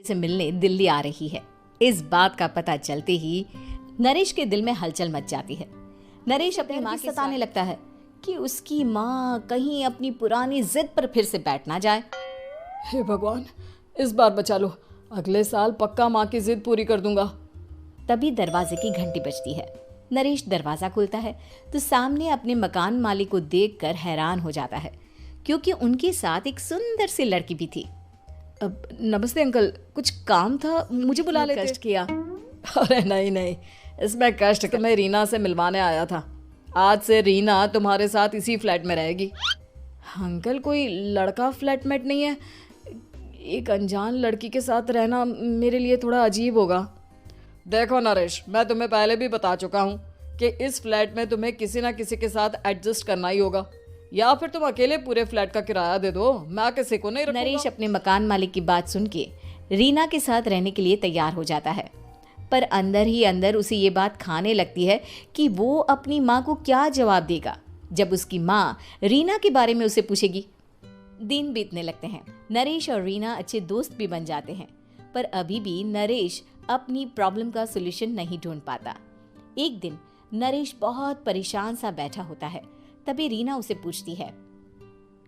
से मिलने दिल्ली आ रही है। इस बात का पता चलते ही नरेश के दिल में हलचल मच जाती है। नरेश अपनी माँ के सताने लगता है कि उसकी माँ कहीं अपनी पुरानी जिद पर फिर से बैठ ना जाए। हे भगवान, इस बार बचा लो, अगले साल पक्का माँ की जिद पूरी कर दूंगा। तभी दरवाजे की घंटी बजती है। नरेश दरवाजा खोलता है तो सामने अपने मकान मालिक को देखकर हैरान हो जाता है, क्योंकि उनके साथ एक सुंदर सी लड़की भी थी। अब नमस्ते अंकल, कुछ काम था, मुझे बुला लेते। कष्ट किया। अरे नहीं, इसमें कष्ट कि मैं रीना से मिलवाने आया था। आज से रीना तुम्हारे साथ इसी फ्लैट में रहेगी। अंकल, कोई लड़का फ्लैटमेट नहीं है? एक अनजान लड़की के साथ रहना मेरे लिए थोड़ा अजीब होगा। देखो नरेश, मैं तुम्हें पहले भी बता चुका हूँ कि इस फ्लैट में तुम्हें किसी ना किसी के साथ एडजस्ट करना ही होगा, या फिर तुम अकेले पूरे फ्लैट का किराया दे दो, मैं किसी को नहीं रखूंगा। नरेश अपने मकान मालिक की बात सुन के रीना के साथ रहने के लिए तैयार हो जाता है, पर अंदर ही अंदर उसे ये बात खाने लगती है कि वो अपनी माँ को क्या जवाब देगा जब उसकी माँ रीना के बारे में उसे पूछेगी। दिन बीतने लगते हैं। नरेश और रीना अच्छे दोस्त भी बन जाते हैं, पर अभी भी नरेश अपनी प्रॉब्लम का सॉल्यूशन नहीं ढूंढ पाता। एक दिन नरेश बहुत परेशान सा बैठा होता है। तभी रीना उसे पूछती है,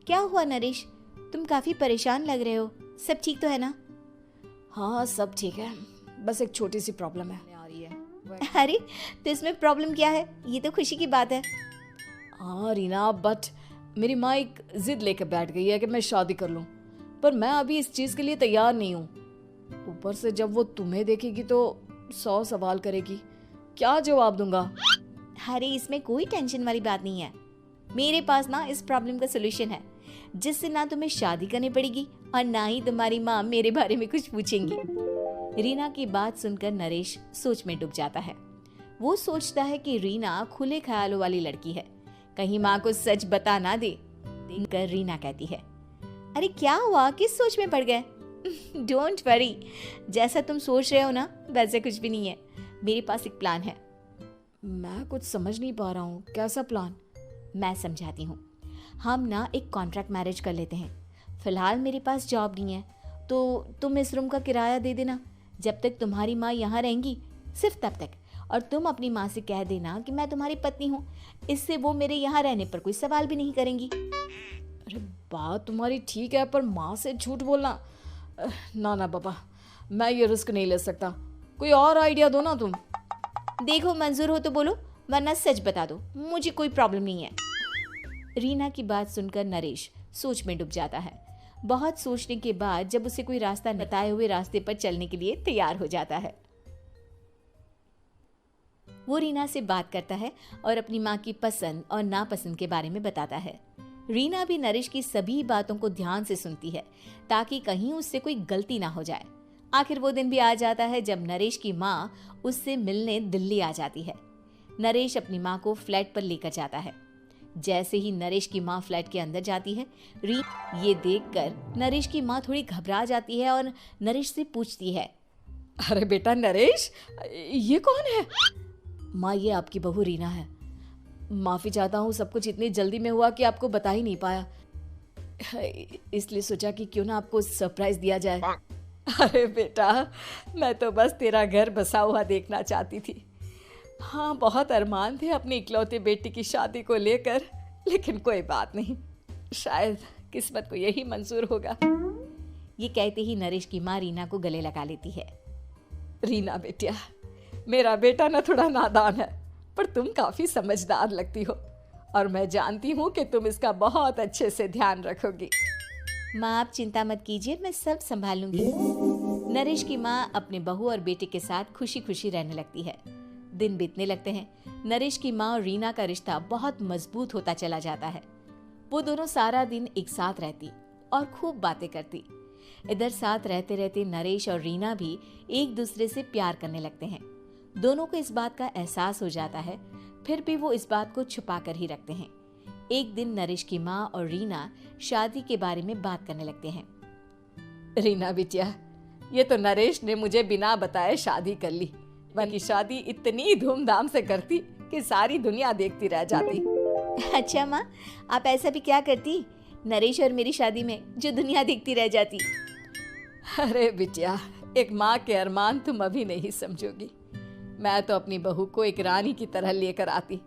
क्या हुआ नरेश, तुम काफी परेशान लग रहे हो, सब ठीक तो है ना? हाँ, सब ठीक है, बस एक छोटी सी प्रॉब्लम है। अरे, तो इसमें प्रॉब्लम क्या है? ये तो खुशी की बात है। हाँ रीना, बट मेरी माँ एक जिद लेकर बैठ गई है कि मैं शादी कर लूँ, पर मैं अभी इस चीज़ के लिए तैयार नहीं हूँ। ऊपर से जब वो तुम्हें देखेगी तो 100 सवाल करेगी, क्या जवाब दूंगा? अरे, इसमें कोई टेंशन वाली बात नहीं है। मेरे पास ना इस प्रॉब्लम का सलूशन है, जिससे ना तुम्हें शादी करनी पड़ेगी और ना ही तुम्हारी माँ मेरे बारे में कुछ पूछेंगी। रीना की बात सुनकर नरेश सोच में डूब जाता है। वो सोचता है कि रीना खुले ख्यालों वाली लड़की है, कहीं माँ को सच बता ना दे। देखकर रीना कहती है, अरे क्या हुआ, किस सोच में पड़ गए? डोंट वरी, जैसा तुम सोच रहे हो ना वैसे कुछ भी नहीं है। मेरे पास एक प्लान है। मैं कुछ समझ नहीं पा रहा हूँ, कैसा प्लान? मैं समझाती हूँ। हम ना एक कॉन्ट्रैक्ट मैरिज कर लेते हैं। फिलहाल मेरे पास जॉब नहीं है, तो तुम इस रूम का किराया दे देना जब तक तुम्हारी माँ यहाँ रहेंगी, सिर्फ तब तक। और तुम अपनी माँ से कह देना कि मैं तुम्हारी पत्नी हूँ, इससे वो मेरे यहाँ रहने पर कोई सवाल भी नहीं करेंगी। अरे बात तुम्हारी ठीक है, पर माँ से झूठ बोलना, ना पापा, मैं ये रिस्क नहीं ले सकता। कोई और आइडिया दो ना तुम। देखो, मंजूर हो तो बोलो, वरना सच बता दो, मुझे कोई प्रॉब्लम नहीं है। रीना की बात सुनकर नरेश सोच में डूब जाता है। बहुत सोचने के बाद जब उसे कोई रास्ता बताए हुए रास्ते पर चलने के लिए तैयार हो जाता है, वो रीना से बात करता है और अपनी माँ की पसंद और नापसंद के बारे में बताता है। रीना भी नरेश की सभी बातों को ध्यान से सुनती है, ताकि कहीं उससे कोई गलती ना हो जाए। आखिर वो दिन भी आ जाता है जब नरेश की माँ उससे मिलने दिल्ली आ जाती है। नरेश अपनी माँ को फ्लैट पर लेकर जाता है। जैसे ही नरेश की माँ फ्लैट के अंदर जाती है, ये देखकर नरेश की माँ थोड़ी घबरा जाती है और नरेश से पूछती है, अरे बेटा नरेश, ये कौन है? माँ, ये आपकी बहू रीना है। माफ़ी चाहता हूँ, सब कुछ इतनी जल्दी में हुआ कि आपको बता ही नहीं पाया, इसलिए सोचा कि क्यों ना आपको सरप्राइज दिया जाए। अरे बेटा, मैं तो बस तेरा घर बसा हुआ देखना चाहती थी। हाँ, बहुत अरमान थे अपनी इकलौते बेटी की शादी को लेकर, लेकिन कोई बात नहीं, शायद किस्मत को यही मंजूर होगा। ये कहते ही नरेश की माँ रीना को गले लगा लेती है। रीना बेटिया, मेरा बेटा ना थोड़ा नादान है, पर तुम काफ़ी समझदार लगती हो, और मैं जानती हूँ कि तुम इसका बहुत अच्छे से ध्यान रखोगी। माँ, आप चिंता मत कीजिए, मैं सब संभाल लूंगी। नरेश की माँ अपने बहू और बेटे के साथ खुशी खुशी रहने लगती है। दिन बीतने लगते हैं। नरेश की माँ और रीना का रिश्ता बहुत मजबूत होता चला जाता है। वो दोनों सारा दिन एक साथ रहती और खूब बातें करती। इधर साथ रहते रहते नरेश और रीना भी एक दूसरे से प्यार करने लगते हैं। दोनों को इस बात का एहसास हो जाता है, फिर भी वो इस बात को छुपा कर ही रखते हैं। एक दिन नरेश की माँ और रीना शादी के बारे में बात करने लगते हैं। रीना बिटिया, ये तो नरेश ने मुझे बिना बताए शादी कर ली, वरना शादी इतनी धूमधाम से करती कि सारी दुनिया देखती रह जाती। अच्छा माँ, आप ऐसा भी क्या करती नरेश और मेरी शादी में जो दुनिया देखती रह जाती? अरे बिटिया, एक माँ के अरमान तुम अभी नहीं समझोगी। मैं तो अपनी बहू को एक रानी की तरह लेकर आती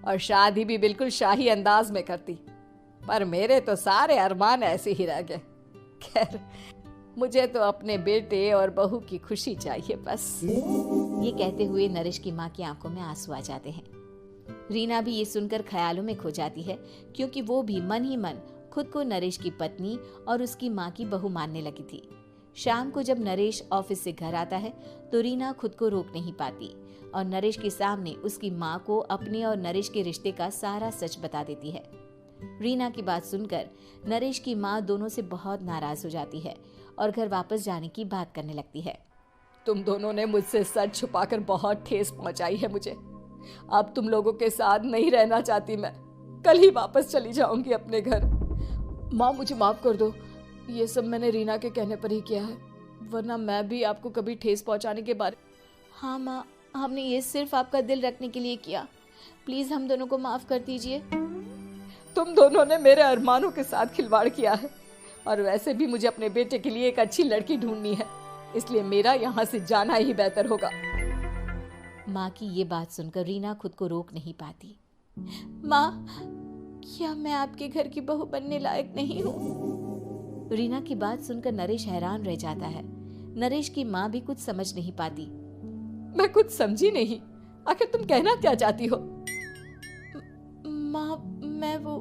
और शादी भी बिल्कुल शाही अंदाज में करती, पर मेरे तो सारे अरमान ऐसे ही रह गए। खैर, मुझे तो अपने बेटे और बहू की खुशी चाहिए बस। ये कहते हुए नरेश की माँ की आंखों में आंसू आ जाते हैं। रीना भी ये सुनकर ख्यालों में खो जाती है, क्योंकि वो भी मन ही मन खुद को नरेश की पत्नी और उसकी माँ की बहू मानने लगी थी। शाम को जब नरेश ऑफिस से घर आता है तो रीना खुद को रोक नहीं पाती और नरेश के सामने उसकी माँ को अपने और नरेश के रिश्ते का सारा सच बता देती है। रीना की बात सुनकर नरेश की माँ दोनों से बहुत नाराज हो जाती है और घर वापस जाने की बात करने लगती है। तुम दोनों ने मुझसे सच छुपाकर बहुत ठेस पहुंचाई है मुझे। अब तुम लोगों के साथ नहीं रहना चाहती मैं। कल ही वापस चली जाऊंगी अपने घर। माँ, मुझे माफ कर दो। ये सब मैंने रीना के कहने पर ही किया है, वरना मैं भी आपको कभी ठेस पहुंचाने के बारे। हाँ माँ, हमने ये सिर्फ आपका दिल रखने के लिए किया। प्लीज हम दोनों को माफ कर दीजिए। तुम दोनों ने मेरे अरमानों के साथ खिलवाड़ किया है, और वैसे भी मुझे अपने बेटे के लिए एक अच्छी लड़की ढूंढनी है, इसलिए मेरा यहाँ से जाना ही बेहतर होगा। माँ की ये बात सुनकर रीना खुद को रोक नहीं पाती। माँ, क्या मैं आपके घर की बहू बनने लायक नहीं हूँ? रीना की बात सुनकर नरेश हैरान रह जाता है। नरेश की माँ भी कुछ समझ नहीं पाती। मैं कुछ समझी नहीं, आखिर तुम कहना क्या चाहती हो? माँ, मैं वो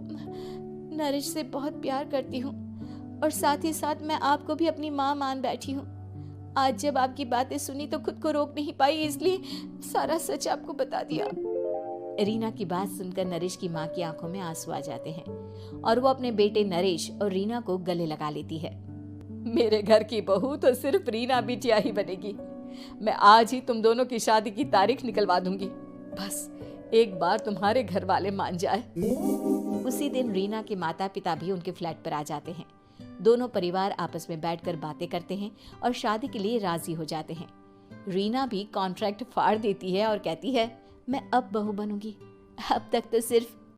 नरेश से बहुत प्यार करती हूँ और साथ ही साथ मैं आपको भी अपनी माँ मान बैठी हूँ। आज जब आपकी बातें सुनी तो खुद को रोक नहीं पाई, इसलिए सारा सच आपको बता दिया। रीना की बात सुनकर नरेश की माँ की आंखों में आंसू आ जाते हैं और वो अपने बेटे नरेश और रीना को गले लगा लेती है। मेरे घर की बहू तो सिर्फ रीना बिटिया ही बनेगी। मैं आज ही तुम दोनों की शादी की तारीख निकलवा दूंगी, बस एक बार तुम्हारे घर वाले मान जाए। उसी दिन रीना के माता पिता भी उनके फ्लैट पर आ जाते हैं। दोनों परिवार आपस में बैठकर बातें करते हैं और शादी के लिए राजी हो जाते हैं। रीना भी कॉन्ट्रैक्ट फाड़ देती है और कहती है, मैं अब बहू बनूंगी। अब तक तो सिर्फ